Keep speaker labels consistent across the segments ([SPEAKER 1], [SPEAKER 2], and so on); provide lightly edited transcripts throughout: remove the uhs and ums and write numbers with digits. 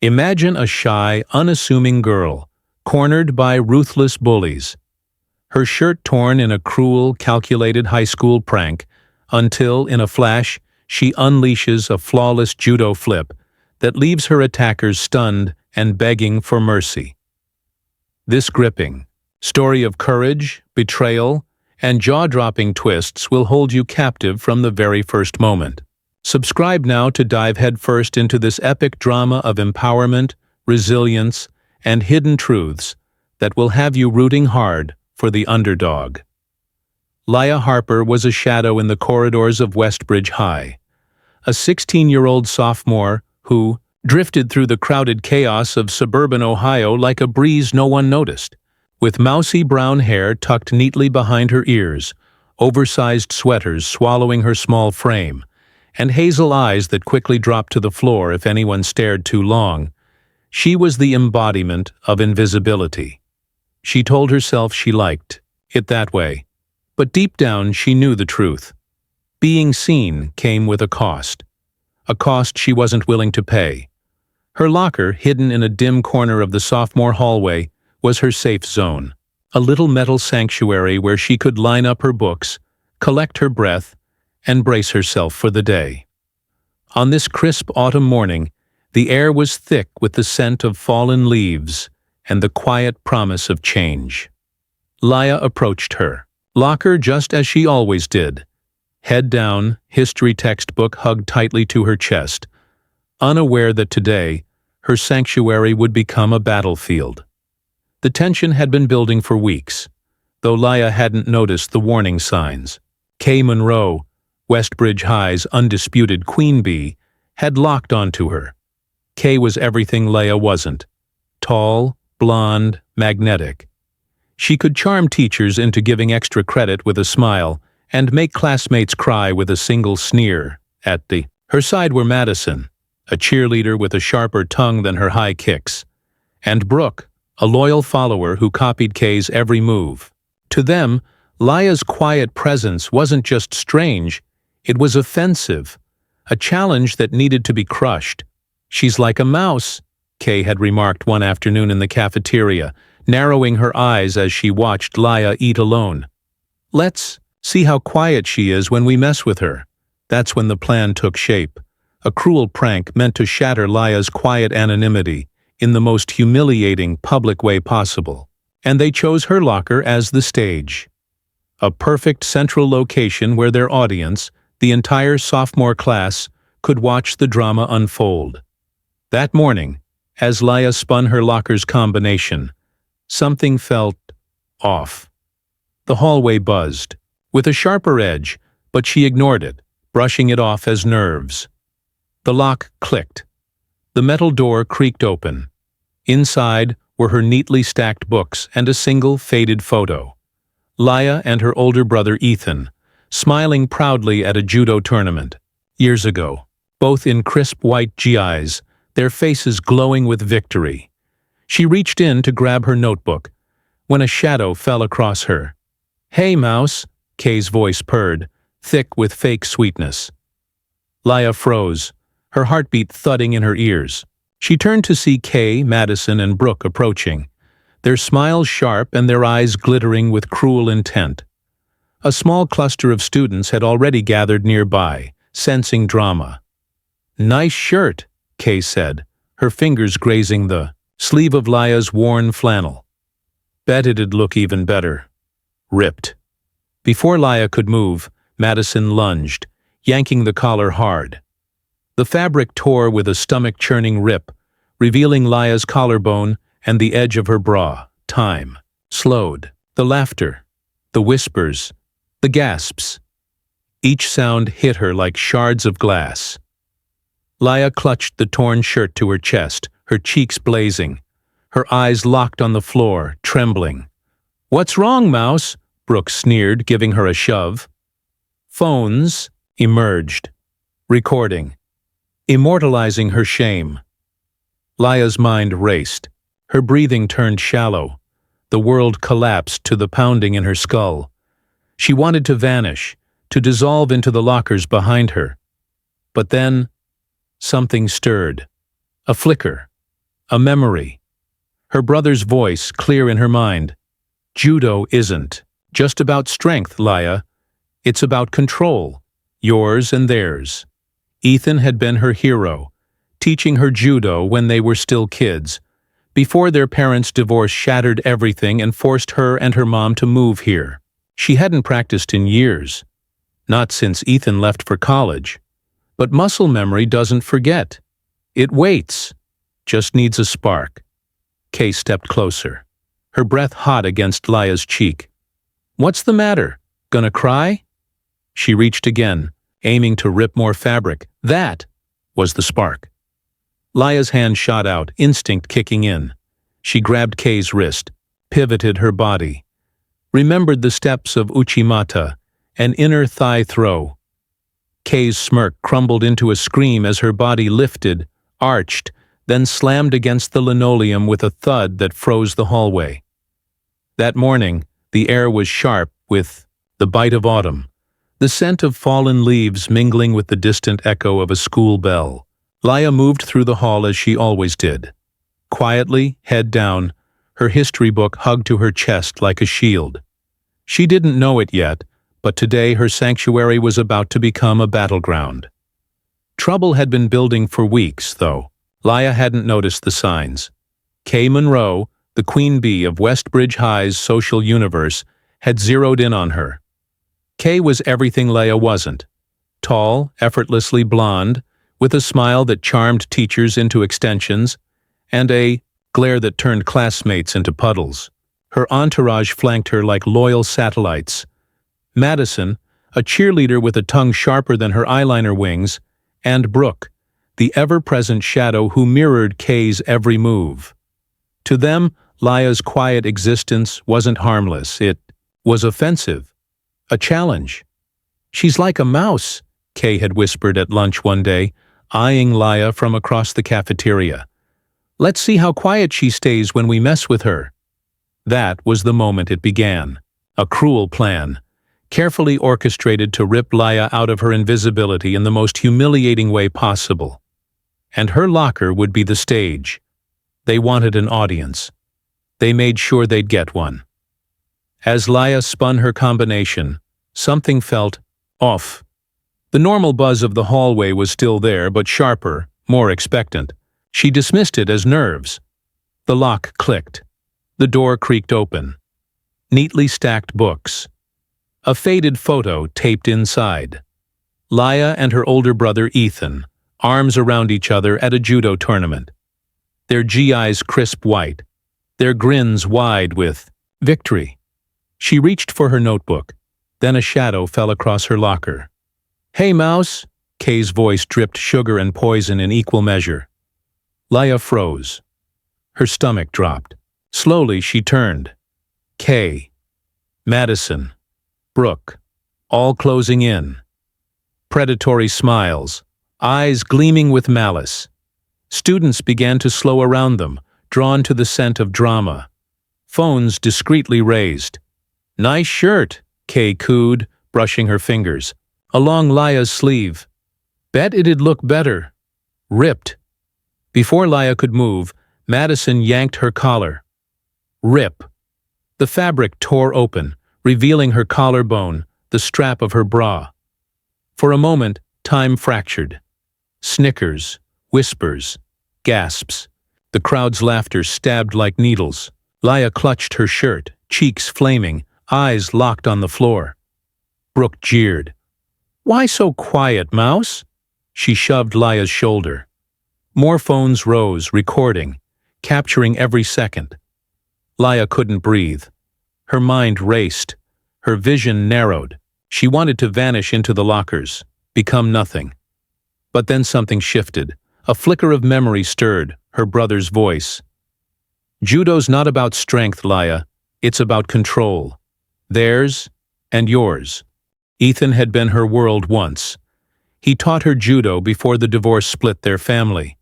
[SPEAKER 1] Imagine a shy, unassuming girl, cornered by ruthless bullies. Her shirt torn in a cruel, calculated high school prank, until, in a flash, she unleashes a flawless judo flip that leaves her attackers stunned and begging for mercy. This gripping story of courage, betrayal, and jaw-dropping twists will hold you captive from the very first moment. Subscribe now to dive headfirst into this epic drama of empowerment, resilience, and hidden truths that will have you rooting hard for the underdog. Lila Harper was a shadow in the corridors of Westbridge High, a 16-year-old sophomore who drifted through the crowded chaos of suburban Ohio like a breeze no one noticed. With mousy brown hair tucked neatly behind her ears, oversized sweaters swallowing her small frame, and hazel eyes that quickly dropped to the floor if anyone stared too long, she was the embodiment of invisibility. She told herself she liked it that way, but deep down she knew the truth. Being seen came with a cost she wasn't willing to pay. Her locker, hidden in a dim corner of the sophomore hallway, was her safe zone, a little metal sanctuary where she could line up her books, collect her breath, and brace herself for the day. On this crisp autumn morning, the air was thick with the scent of fallen leaves and the quiet promise of change. Lila approached her locker just as she always did, head down, history textbook hugged tightly to her chest, unaware that today her sanctuary would become a battlefield. The tension had been building for weeks, though Lila hadn't noticed the warning signs. Kay Monroe, Westbridge High's undisputed queen bee, had locked onto her. Kay was everything Lila wasn't: tall, blonde, magnetic. She could charm teachers into giving extra credit with a smile and make classmates cry with a single sneer at her side were Madison, a cheerleader with a sharper tongue than her high kicks, and Brooke, a loyal follower who copied Kay's every move. To them, Lila's quiet presence wasn't just strange, it was offensive, a challenge that needed to be crushed. "She's like a mouse," Kay had remarked one afternoon in the cafeteria, narrowing her eyes as she watched Lila eat alone. "Let's see how quiet she is when we mess with her." That's when the plan took shape, a cruel prank meant to shatter Lila's quiet anonymity in the most humiliating public way possible. And they chose her locker as the stage. A perfect central location where their audience, the entire sophomore class, could watch the drama unfold. That morning, as Lila spun her locker's combination, something felt off. The hallway buzzed, with a sharper edge, but she ignored it, brushing it off as nerves. The lock clicked. The metal door creaked open. Inside were her neatly stacked books and a single faded photo. Lila and her older brother Ethan, smiling proudly at a judo tournament. Years ago, both in crisp white GIs, their faces glowing with victory. She reached in to grab her notebook, when a shadow fell across her. "Hey, Mouse," Kay's voice purred, thick with fake sweetness. Lila froze, her heartbeat thudding in her ears. She turned to see Kay, Madison, and Brooke approaching, their smiles sharp and their eyes glittering with cruel intent. A small cluster of students had already gathered nearby, sensing drama. "Nice shirt," Kay said, her fingers grazing the sleeve of Lila's worn flannel. "Bet it'd look even better." Ripped. Before Lila could move, Madison lunged, yanking the collar hard. The fabric tore with a stomach-churning rip, revealing Lila's collarbone and the edge of her bra. Time slowed. The laughter, the whispers, the gasps. Each sound hit her like shards of glass. Lila clutched the torn shirt to her chest, her cheeks blazing, her eyes locked on the floor, trembling. "What's wrong, Mouse?" Brooke sneered, giving her a shove. Phones emerged, recording, immortalizing her shame. Lila's mind raced. Her breathing turned shallow. The world collapsed to the pounding in her skull. She wanted to vanish, to dissolve into the lockers behind her. But then, something stirred. A flicker, A memory. Her brother's voice clear in her mind. Judo isn't just about strength, Lila. It's about control. Yours and theirs. Ethan had been her hero, teaching her judo when they were still kids, before their parents' divorce shattered everything and forced her and her mom to move here. She hadn't practiced in years. Not since Ethan left for college. But muscle memory doesn't forget. It waits. Just needs a spark. Kay stepped closer, her breath hot against Lila's cheek. What's the matter? Gonna cry? She reached again, aiming to rip more fabric. That was the spark. Lila's hand shot out, instinct kicking in. She grabbed Kay's wrist, pivoted her body, remembered the steps of Uchimata, an inner thigh throw. Kay's smirk crumbled into a scream as her body lifted, arched, then slammed against the linoleum with a thud that froze the hallway. That morning, the air was sharp with the bite of autumn, the scent of fallen leaves mingling with the distant echo of a school bell. Lila moved through the hall as she always did. Quietly, head down, her history book hugged to her chest like a shield. She didn't know it yet, but today her sanctuary was about to become a battleground. Trouble had been building for weeks, though. Lila hadn't noticed the signs. Kay Monroe, the queen bee of Westbridge High's social universe, had zeroed in on her. Kay was everything Lila wasn't. Tall, effortlessly blonde, with a smile that charmed teachers into extensions, and a glare that turned classmates into puddles. Her entourage flanked her like loyal satellites. Madison, a cheerleader with a tongue sharper than her eyeliner wings, and Brooke, the ever-present shadow who mirrored Kay's every move. To them, Lila's quiet existence wasn't harmless. It was offensive. A challenge. She's like a mouse, Kay had whispered at lunch one day, eyeing Lila from across the cafeteria. Let's see how quiet she stays when we mess with her. That was the moment it began. A cruel plan, carefully orchestrated to rip Lila out of her invisibility in the most humiliating way possible. And her locker would be the stage. They wanted an audience. They made sure they'd get one. As Lila spun her combination, something felt off. The normal buzz of the hallway was still there, but sharper, more expectant. She dismissed it as nerves. The lock clicked. The door creaked open. Neatly stacked books. A faded photo taped inside. Lila and her older brother Ethan, arms around each other at a judo tournament. Their GIs crisp white, their grins wide with victory. She reached for her notebook. Then a shadow fell across her locker. Hey, Mouse! Kay's voice dripped sugar and poison in equal measure. Lila froze. Her stomach dropped. Slowly she turned. Kay, Madison, Brooke, all closing in. Predatory smiles, eyes gleaming with malice. Students began to slow around them, drawn to the scent of drama. Phones discreetly raised. Nice shirt, Kay cooed, brushing her fingers. Along Lila's sleeve. Bet it'd look better. Ripped. Before Lila could move, Madison yanked her collar. Rip. The fabric tore open, revealing her collarbone, the strap of her bra. For a moment, time fractured. Snickers, whispers, gasps. The crowd's laughter stabbed like needles. Lila clutched her shirt, cheeks flaming, eyes locked on the floor. Brooke jeered. Why so quiet, Mouse? She shoved Lila's shoulder. More phones rose, recording, capturing every second. Lila couldn't breathe. Her mind raced. Her vision narrowed. She wanted to vanish into the lockers, become nothing. But then something shifted. A flicker of memory stirred, her brother's voice. Judo's not about strength, Lila. It's about control. Theirs and yours. Ethan had been her world once. He taught her judo before the divorce split their family.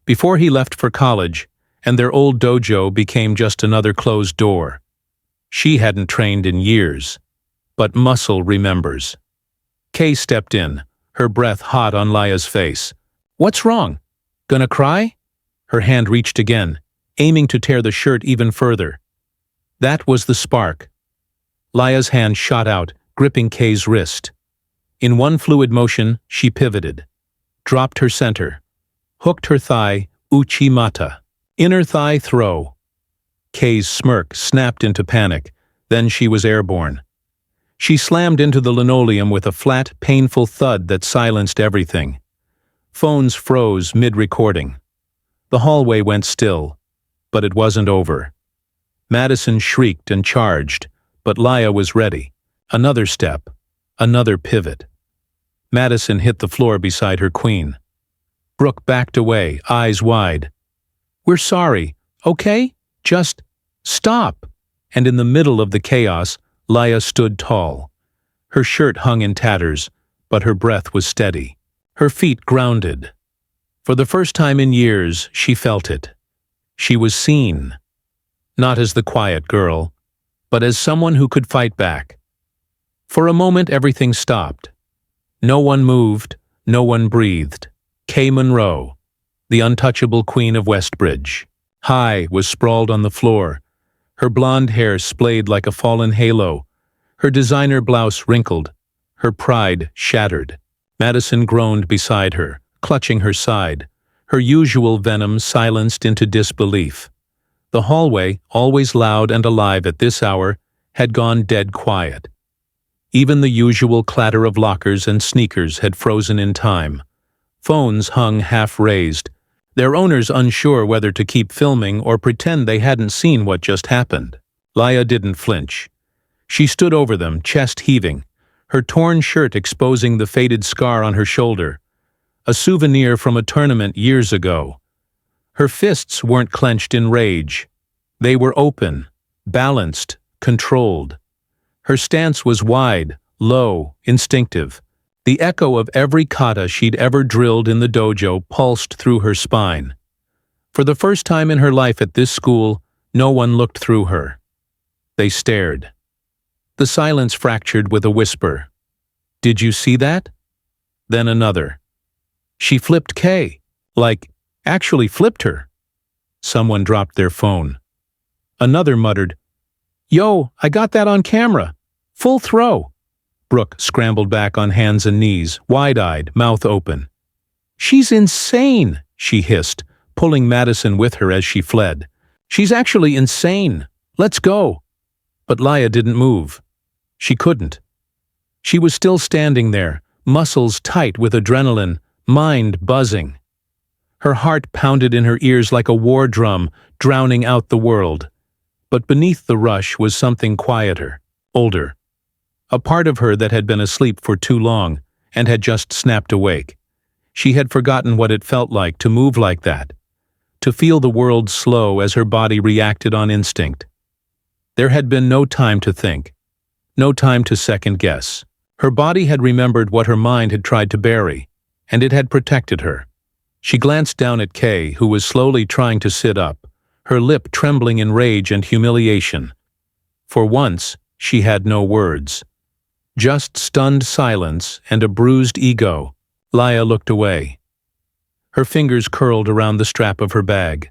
[SPEAKER 1] Before he left for college, and their old dojo became just another closed door. She hadn't trained in years, but muscle remembers. Kay stepped in, her breath hot on Lila's face. What's wrong? Gonna cry? Her hand reached again, aiming to tear the shirt even further. That was the spark. Lila's hand shot out, gripping Kay's wrist. In one fluid motion, she pivoted, dropped her center, hooked her thigh, uchi mata. Inner thigh throw. Kay's smirk snapped into panic, then she was airborne. She slammed into the linoleum with a flat, painful thud that silenced everything. Phones froze mid-recording. The hallway went still, but it wasn't over. Madison shrieked and charged, but Lila was ready. Another step, another pivot. Madison hit the floor beside her queen. Brooke backed away, eyes wide. "We're sorry, okay? Just stop." And in the middle of the chaos, Lila stood tall. Her shirt hung in tatters, but her breath was steady. Her feet grounded. For the first time in years, she felt it. She was seen. Not as the quiet girl, but as someone who could fight back. For a moment, everything stopped. No one moved, no one breathed. Kay Monroe, the untouchable queen of Westbridge, high, was sprawled on the floor. Her blonde hair splayed like a fallen halo. Her designer blouse wrinkled. Her pride shattered. Madison groaned beside her, clutching her side, her usual venom silenced into disbelief. The hallway, always loud and alive at this hour, had gone dead quiet. Even the usual clatter of lockers and sneakers had frozen in time. Phones hung half-raised, their owners unsure whether to keep filming or pretend they hadn't seen what just happened. Lila didn't flinch. She stood over them, chest heaving, her torn shirt exposing the faded scar on her shoulder, a souvenir from a tournament years ago. Her fists weren't clenched in rage. They were open, balanced, controlled. Her stance was wide, low, instinctive. The echo of every kata she'd ever drilled in the dojo pulsed through her spine. For the first time in her life at this school, no one looked through her. They stared. The silence fractured with a whisper. "Did you see that?" Then another. "She flipped Kay. Actually flipped her." Someone dropped their phone. Another muttered, "Yo, I got that on camera. Full throw." Brooke scrambled back on hands and knees, wide-eyed, mouth open. "She's insane," she hissed, pulling Madison with her as she fled. "She's actually insane. Let's go." But Lila didn't move. She couldn't. She was still standing there, muscles tight with adrenaline, mind buzzing. Her heart pounded in her ears like a war drum, drowning out the world. But beneath the rush was something quieter, older. A part of her that had been asleep for too long and had just snapped awake. She had forgotten what it felt like to move like that, to feel the world slow as her body reacted on instinct. There had been no time to think, no time to second-guess. Her body had remembered what her mind had tried to bury, and it had protected her. She glanced down at Kay, who was slowly trying to sit up, her lip trembling in rage and humiliation. For once, she had no words. Just stunned silence and a bruised ego. Lila looked away. Her fingers curled around the strap of her bag.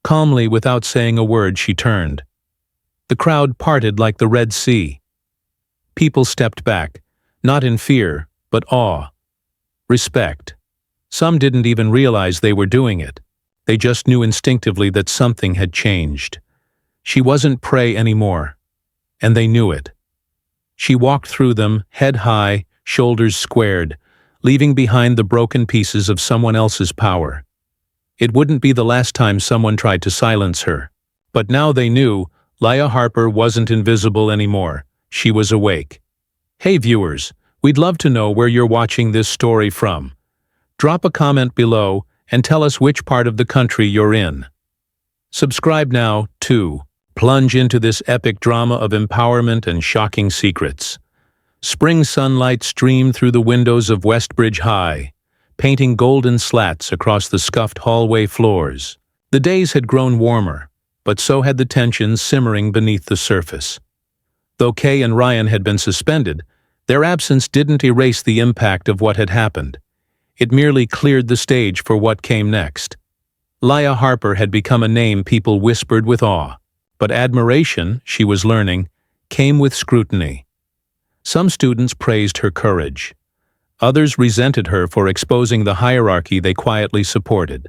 [SPEAKER 1] Calmly, without saying a word, she turned. The crowd parted like the Red Sea. People stepped back, not in fear, but awe. Respect. Some didn't even realize they were doing it. They just knew instinctively that something had changed. She wasn't prey anymore, and they knew it. She walked through them, head high, shoulders squared, leaving behind the broken pieces of someone else's power. It wouldn't be the last time someone tried to silence her. But now they knew Lila Harper wasn't invisible anymore. She was awake. Hey viewers, we'd love to know where you're watching this story from. Drop a comment below and tell us which part of the country you're in. Subscribe now to plunge into this epic drama of empowerment and shocking secrets. Spring sunlight streamed through the windows of Westbridge High, painting golden slats across the scuffed hallway floors. The days had grown warmer, but so had the tensions simmering beneath the surface. Though Kay and Ryan had been suspended, their absence didn't erase the impact of what had happened. It merely cleared the stage for what came next. Lila Harper had become a name people whispered with awe, but admiration, she was learning, came with scrutiny. Some students praised her courage. Others resented her for exposing the hierarchy they quietly supported.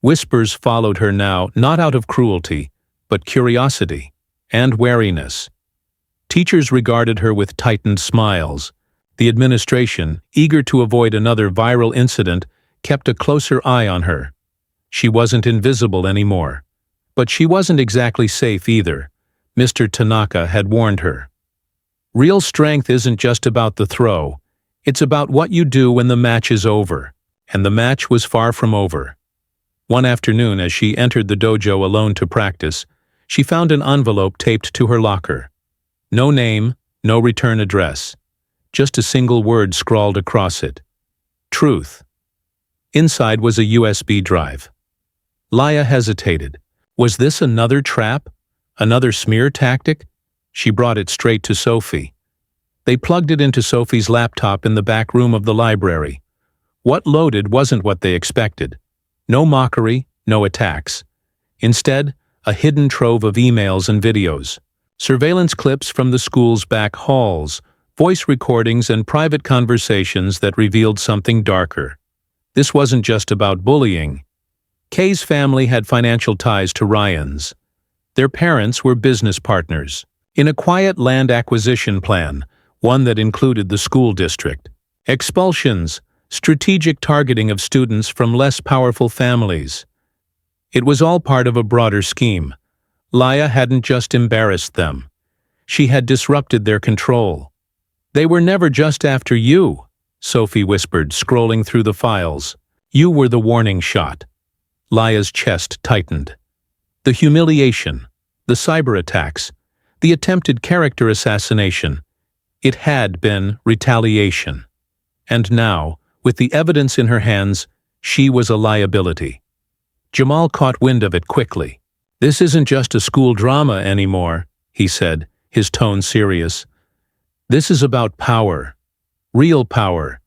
[SPEAKER 1] Whispers followed her now, not out of cruelty, but curiosity and wariness. Teachers regarded her with tightened smiles. The administration, eager to avoid another viral incident, kept a closer eye on her. She wasn't invisible anymore. But she wasn't exactly safe either. Mr. Tanaka had warned her. Real strength isn't just about the throw. It's about what you do when the match is over. And the match was far from over. One afternoon, as she entered the dojo alone to practice, she found an envelope taped to her locker. No name, no return address. Just a single word scrawled across it. Truth. Inside was a USB drive. Lila hesitated. Was this another trap? Another smear tactic? She brought it straight to Sophie. They plugged it into Sophie's laptop in the back room of the library. What loaded wasn't what they expected. No mockery, no attacks. Instead, a hidden trove of emails and videos. Surveillance clips from the school's back halls, voice recordings and private conversations that revealed something darker. This wasn't just about bullying. Kay's family had financial ties to Ryan's. Their parents were business partners. In a quiet land acquisition plan, one that included the school district. Expulsions, strategic targeting of students from less powerful families. It was all part of a broader scheme. Lila hadn't just embarrassed them. She had disrupted their control. They were never just after you, Sophie whispered, scrolling through the files. You were the warning shot. Lila's chest tightened. The humiliation, the cyber attacks, the attempted character assassination. It had been retaliation. And now, with the evidence in her hands, she was a liability. Jamal caught wind of it quickly. This isn't just a school drama anymore, he said, his tone serious. This is about power. Real power.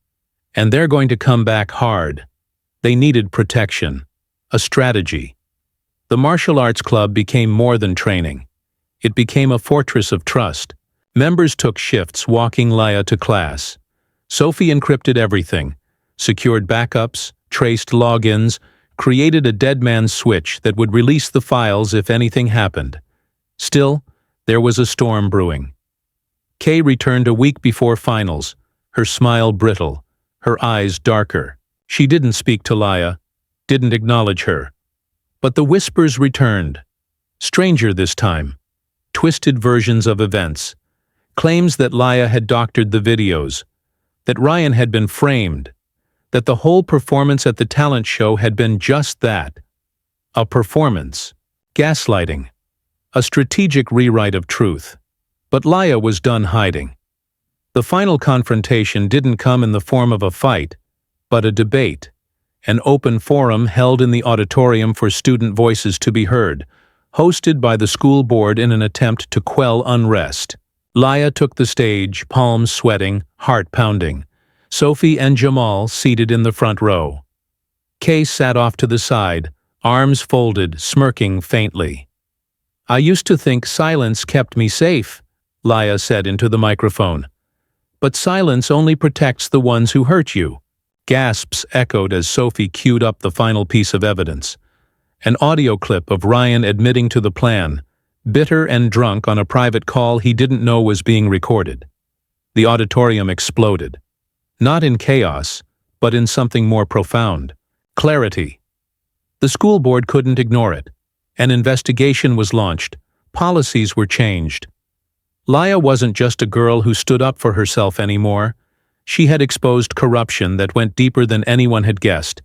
[SPEAKER 1] And they're going to come back hard. They needed protection. A strategy. The martial arts club became more than training. It became a fortress of trust. Members took shifts walking Lila to class. Sophie encrypted everything, secured backups, traced logins, created a dead man's switch that would release the files if anything happened. Still, there was a storm brewing. Kay returned a week before finals, her smile brittle, her eyes darker. She didn't speak to Lila, didn't acknowledge her. But the whispers returned. Stranger this time. Twisted versions of events. Claims that Lila had doctored the videos, that Ryan had been framed, that the whole performance at the talent show had been just that. A performance. Gaslighting. A strategic rewrite of truth. But Lila was done hiding. The final confrontation didn't come in the form of a fight, but a debate. An open forum held in the auditorium for student voices to be heard, hosted by the school board in an attempt to quell unrest. Lila took the stage, palms sweating, heart pounding. Sophie and Jamal seated in the front row. Kay sat off to the side, arms folded, smirking faintly. I used to think silence kept me safe, Lila said into the microphone. But silence only protects the ones who hurt you. Gasps echoed as Sophie queued up the final piece of evidence. An audio clip of Ryan admitting to the plan, bitter and drunk on a private call he didn't know was being recorded. The auditorium exploded. Not in chaos, but in something more profound. Clarity. The school board couldn't ignore it. An investigation was launched. Policies were changed. Lila wasn't just a girl who stood up for herself anymore. She had exposed corruption that went deeper than anyone had guessed.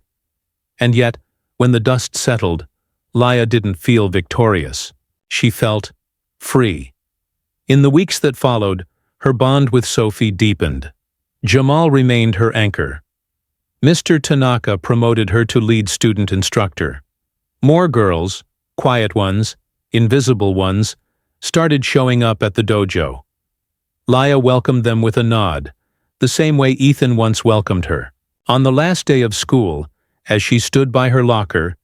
[SPEAKER 1] And yet, when the dust settled, Lila didn't feel victorious. She felt free. In the weeks that followed, her bond with Sophie deepened. Jamal remained her anchor. Mr. Tanaka promoted her to lead student instructor. More girls, quiet ones, invisible ones, started showing up at the dojo. Lila welcomed them with a nod, the same way Ethan once welcomed her. On the last day of school, as she stood by her locker,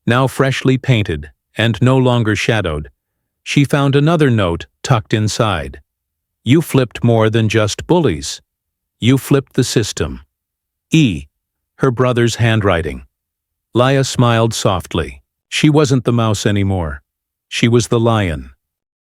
[SPEAKER 1] Now freshly painted and no longer shadowed, she found another note tucked inside. You flipped more than just bullies. You flipped the system. E. Her brother's handwriting. Lila smiled softly. She wasn't the mouse anymore. She was the lion.